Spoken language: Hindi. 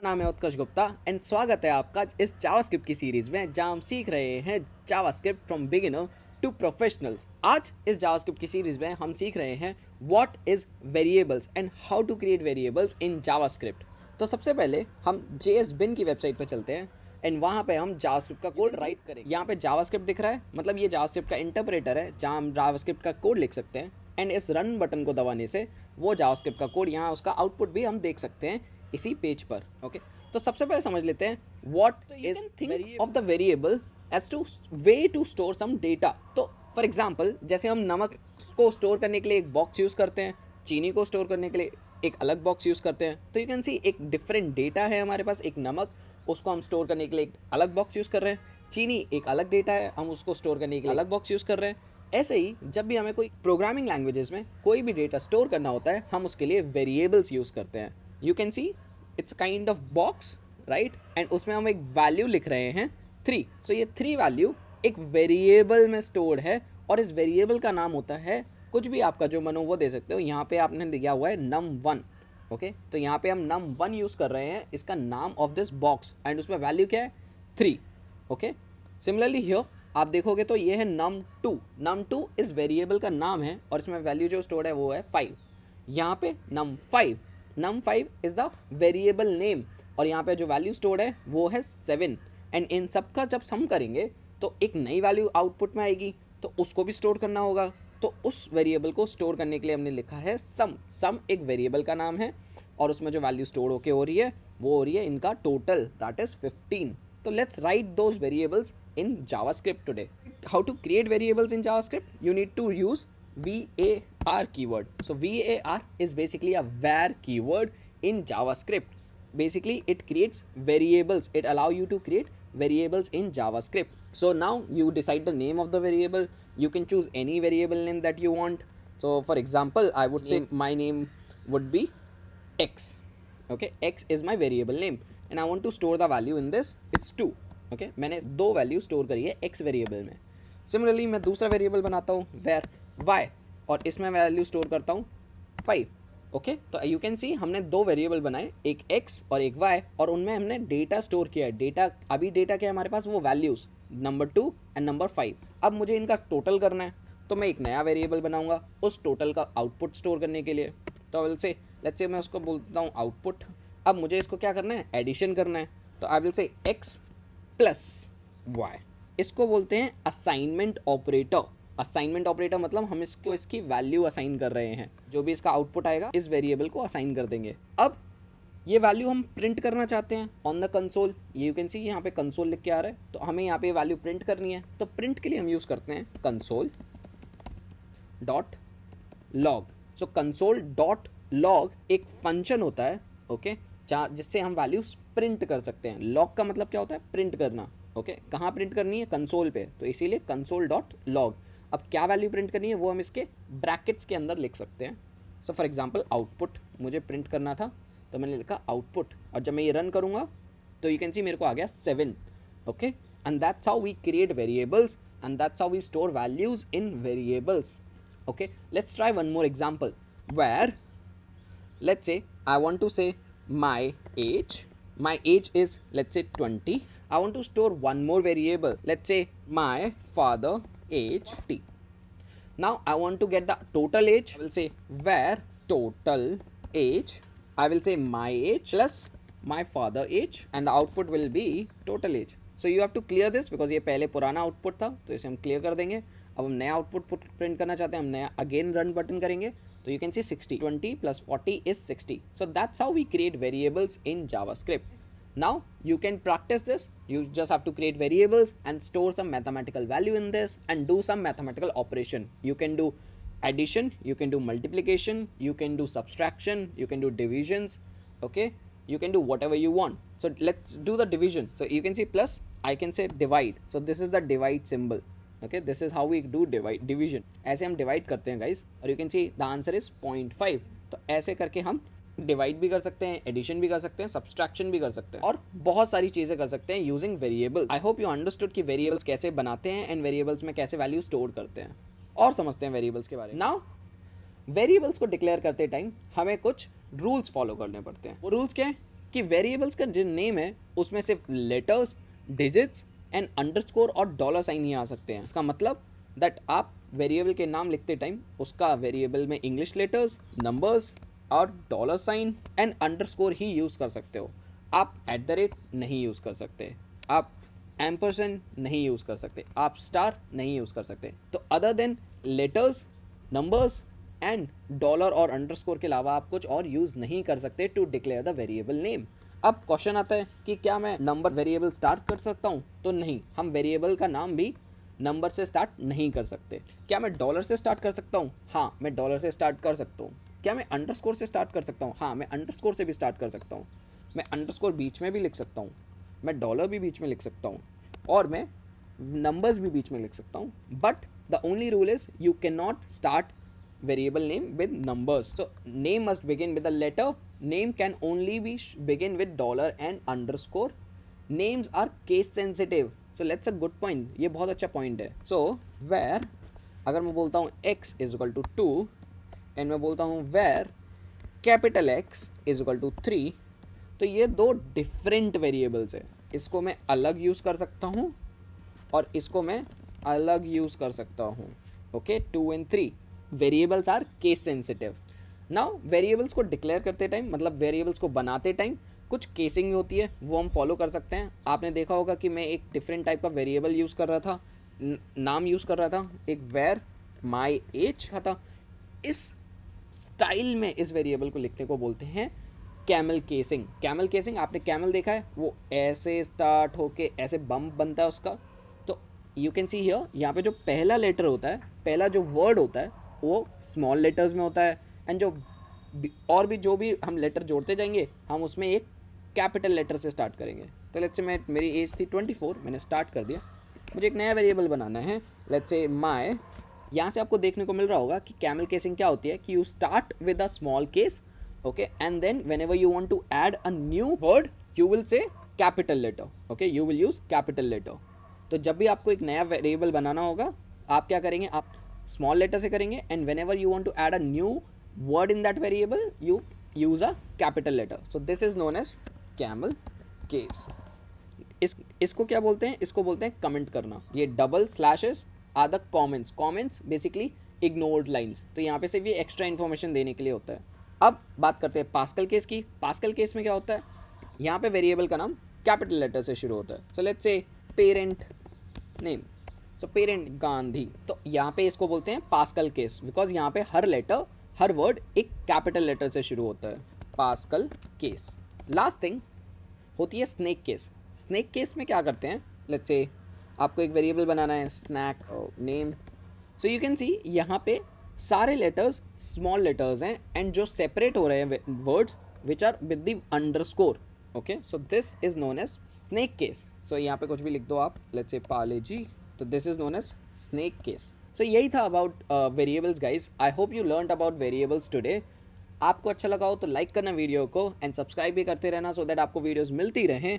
नाम है उत्कर्ष गुप्ता एंड स्वागत है आपका इस जावास्क्रिप्ट की सीरीज में जहां हम सीख रहे हैं JavaScript from beginner to professionals. आज इस जावास्क्रिप्ट की सीरीज में हम सीख रहे हैं what is variables and how to create variables in JavaScript. तो सबसे पहले हम JSBin की वेबसाइट पर चलते हैं एंड वहाँ पे हम जावास्क्रिप्ट का कोड राइट करेंगे। यहाँ पे जावास्क्रिप्ट दिख रहा है, मतलब ये जावास्क्रिप्ट का इंटरप्रेटर है जहाँ हम जावास्क्रिप्ट का कोड लिख सकते हैं एंड इस रन बटन को दबाने से वो जावास्क्रिप्ट का कोड यहाँ उसका आउटपुट भी हम देख सकते हैं इसी पेज पर। ओके, तो सबसे पहले समझ लेते हैं what is think of the variable as to way to store some data. तो फॉर एग्जांपल जैसे हम नमक को स्टोर करने के लिए एक बॉक्स यूज़ करते हैं, चीनी को स्टोर करने के लिए एक अलग बॉक्स यूज़ करते हैं, तो यू कैन सी एक डिफरेंट डेटा है हमारे पास। एक नमक, उसको हम स्टोर करने के लिए एक अलग बॉक्स यूज़ कर रहे हैं, चीनी एक अलग डेटा है, हम उसको स्टोर करने के लिए अलग बॉक्स यूज़ कर रहे हैं। ऐसे ही जब भी हमें कोई प्रोग्रामिंग लैंग्वेजेस में कोई भी डेटा स्टोर करना होता है हम उसके लिए वेरिएबल्स यूज़ करते हैं। You can see it's kind of box right, and उसमें हम एक वैल्यू लिख रहे हैं 3। सो ये 3 वैल्यू एक वेरिएबल में स्टोर्ड है और इस वेरिएबल का नाम होता है कुछ भी आपका जो मन हो वो दे सकते हो। यहाँ पे आपने दिया हुआ है num1। ओके, तो यहाँ पे हम num1 यूज़ कर रहे हैं, इसका नाम ऑफ दिस बॉक्स, एंड उसमें वैल्यू क्या है 3। ओके, सिमिलरली हियर आप देखोगे तो ये है num2। num2 इस वेरिएबल का नाम है और इसमें वैल्यू जो स्टोर्ड है वो है 5। यहाँ पे num5 is the variable name और यहाँ पे जो वैल्यू स्टोर्ड है वो है 7। एंड इन सब का जब सम करेंगे तो एक नई वैल्यू आउटपुट में आएगी, तो उसको भी स्टोर करना होगा। तो उस वेरिएबल को स्टोर करने के लिए हमने लिखा है सम एक वेरिएबल का नाम है और उसमें जो वैल्यू स्टोर होके हो रही है वो हो रही है इनका टोटल, दैट इज 15। तो let's write those variables in JavaScript today. How to create variables in JavaScript? You need to use var keyword. So var is basically a var keyword in JavaScript. Basically it creates variables. It allow you to create variables in JavaScript. So now you decide the name of the variable. You can choose any variable name that you want. So for example, I would say my name would be x. Okay, x is my variable name and I want to store the value in this. It's 2. Okay, मैंने 2 वैल्यू स्टोर करी है x वेरिएबल में। सिमिलरली मैं दूसरा वेरिएबल बनाता हूँ वेर y और इसमें वैल्यू स्टोर करता हूँ 5। ओके, तो यू कैन सी हमने 2 वेरिएबल बनाए, एक x और एक y, और उनमें हमने डेटा स्टोर किया है। डेटा अभी डेटा क्या है हमारे पास, वो वैल्यूज़ नंबर 2 एंड नंबर 5। अब मुझे इनका टोटल करना है तो मैं एक नया वेरिएबल बनाऊँगा उस टोटल का आउटपुट स्टोर करने के लिए। तो विल से लेट्स से मैं उसको बोलता हूँ आउटपुट। अब मुझे इसको क्या करना है, एडिशन करना है, तो I will say x plus y। इसको बोलते हैं असाइनमेंट ऑपरेटर। असाइनमेंट ऑपरेटर मतलब हम इसको इसकी वैल्यू असाइन कर रहे हैं, जो भी इसका आउटपुट आएगा इस वेरिएबल को असाइन कर देंगे। अब ये वैल्यू हम प्रिंट करना चाहते हैं on the console. You can see यहाँ पे कंसोल लिख के आ रहा है, तो हमें यहाँ पे वैल्यू प्रिंट करनी है। तो प्रिंट के लिए हम यूज़ करते हैं कंसोल डॉट लॉग। सो कंसोल डॉट लॉग एक फंक्शन होता है, ओके, जिससे हम वैल्यूज प्रिंट कर सकते हैं। लॉग का मतलब क्या होता है, प्रिंट करना। ओके, कहाँ प्रिंट करनी है, कंसोल पे, तो इसीलिए कंसोल डॉट लॉग। अब क्या वैल्यू प्रिंट करनी है वो हम इसके ब्रैकेट्स के अंदर लिख सकते हैं। सो फॉर एग्जांपल आउटपुट मुझे प्रिंट करना था तो मैंने लिखा आउटपुट, और जब मैं ये रन करूँगा तो यू कैन सी मेरे को आ गया 7। Okay, and that's how we create variables and that's how we store values in variables. Okay, let's try one more example where let's say I want to say my age is let's say 20. I want to store one more variable, let's say my father age t. Now I want to get the total age. I will say where total age, I will say my age plus my father age and the output will be total age. So you have to clear this because ये पहले पुराना output था, तो इसे हम clear कर देंगे। अब हम नया output print करना चाहते हैं, हम नया again run button करेंगे, तो you can see 60. 20 plus 40 is 60. So that's how we create variables in JavaScript. Now you can practice this. You just have to create variables and store some mathematical value in this and do some mathematical operation. You can do addition, you can do multiplication, you can do subtraction, you can do divisions. Okay, you can do whatever you want. So let's do the division. So you can see plus, I can say divide. So this is the divide symbol. Okay, this is how we do division. ऐसे हम divide करते हैं guys, और you can see the answer is 0.5. तो ऐसे करके हम डिवाइड भी कर सकते हैं, एडिशन भी कर सकते हैं, सब्सट्रैक्शन भी कर सकते हैं और बहुत सारी चीज़ें कर सकते हैं using variable. I hope you understood कि वेरिएबल्स कैसे बनाते हैं एंड वेरिएबल्स में कैसे वैल्यू स्टोर करते हैं, और समझते हैं वेरिएबल्स के बारे में। नाउ वेरिएबल्स को डिक्लेयर करते टाइम हमें कुछ रूल्स फॉलो करने पड़ते हैं। वो रूल्स क्या है, कि वेरिएबल्स का जो नेम है उसमें सिर्फ लेटर्स, डिजिट्स एंड अंडरस्कोर और डॉलर साइन ही आ सकते हैं। इसका मतलब दैट आप वेरिएबल के नाम लिखते टाइम उसका वेरिएबल में इंग्लिश लेटर्स, नंबर्स और डॉलर साइन एंड अंडरस्कोर ही यूज़ कर सकते हो। आप एट द रेट नहीं यूज़ कर सकते, आप एम्परसेंड नहीं यूज़ कर सकते, आप स्टार नहीं यूज़ कर सकते। तो other than letters, numbers and dollar और अंडरस्कोर के अलावा आप कुछ और यूज़ नहीं कर सकते to declare the variable name. अब क्वेश्चन आता है कि क्या मैं नंबर वेरिएबल स्टार्ट कर सकता हूँ? तो नहीं, हम वेरिएबल का नाम भी नंबर से स्टार्ट नहीं कर सकते। क्या मैं डॉलर से स्टार्ट कर सकता हूँ? हाँ, मैं डॉलर से स्टार्ट कर सकता हूँ। क्या मैं अंडरस्कोर से स्टार्ट कर सकता हूँ? हाँ, मैं अंडरस्कोर से भी स्टार्ट कर सकता हूँ। मैं अंडरस्कोर बीच में भी लिख सकता हूँ, मैं डॉलर भी बीच में लिख सकता हूँ और मैं नंबर्स भी बीच में लिख सकता हूँ। But the only rule is you can not start variable name with numbers. So name must begin with a letter. Name can only be begin with dollar and underscore. Names are case sensitive. So that's a good point. ये बहुत अच्छा point है. So where अगर मैं बोलता हूँ x is equal to 2 and मैं बोलता हूँ where capital X is equal to 3, तो ये दो different variables है। इसको मैं अलग यूज़ कर सकता हूँ और इसको मैं अलग यूज़ कर सकता हूँ। Okay, 2 and 3 variables are case sensitive. Now variables को डिक्लेयर करते टाइम, मतलब वेरिएबल्स को बनाते टाइम कुछ केसिंग होती है, वो हम फॉलो कर सकते हैं। आपने देखा होगा कि मैं एक डिफरेंट टाइप का वेरिएबल यूज़ कर रहा था, नाम यूज़ कर रहा था, एक वेर माई एज था। इस स्टाइल में इस वेरिएबल को लिखने को बोलते हैं कैमल केसिंग। कैमल केसिंग, आपने कैमल देखा है, वो ऐसे स्टार्ट होके ऐसे बम्प बनता है उसका। तो यू कैन सी हियर, यहाँ पे जो पहला लेटर होता है, पहला जो वर्ड होता है वो स्मॉल लेटर्स में होता है एंड जो और भी जो भी हम लेटर जोड़ते जाएंगे हम उसमें एक कैपिटल लेटर से स्टार्ट करेंगे। तो लेट्स से मेरी एज थी 24, मैंने स्टार्ट कर दिया, मुझे एक नया वेरिएबल बनाना है, लेट्स से माय। यहाँ से आपको देखने को मिल रहा होगा कि कैमल केसिंग क्या होती है कि you start with a small case, okay, and then whenever you want to add a new word you will say capital letter, okay, you will use capital letter. तो जब भी आपको एक नया वेरिएबल बनाना होगा आप क्या करेंगे, आप स्मॉल लेटर से करेंगे and whenever you want to add a new word in that variable you use a capital letter. So this is known as camel case. इसको क्या बोलते हैं? इसको बोलते हैं कमेंट करना। ये double slashes are the comments. Comments basically ignored lines, तो यहाँ पे सिर्फ ये एक्स्ट्रा इन्फॉर्मेशन देने के लिए होता है। अब बात करते हैं पास्कल केस की। पास्कल केस में क्या होता है, यहाँ पे वेरिएबल का नाम कैपिटल लेटर से शुरू होता है। So let's say parent name, so parent Gandhi, तो यहाँ पे इसको बोलते हैं पास्कल केस बिकॉज यहाँ पे हर लेटर, हर वर्ड एक कैपिटल लेटर से शुरू होता है। Pascal case. लास्ट थिंग होती है स्नेक केस। स्नेक केस में क्या करते हैं, लेट्स से आपको एक वेरिएबल बनाना है snake name, so you can see यहाँ पे सारे लेटर्स स्मॉल लेटर्स हैं एंड जो सेपरेट हो रहे हैं words which are with the underscore, okay, so this is known as snake case. So यहाँ पे कुछ भी लिख दो आप, लेट्स से पाले जी, तो this is known as snake case. So यही था about variables guys. I hope you learn about variables today. आपको अच्छा लगा हो तो लाइक करना वीडियो को एंड सब्सक्राइब भी करते रहना सो दैट आपको वीडियोस मिलती रहें।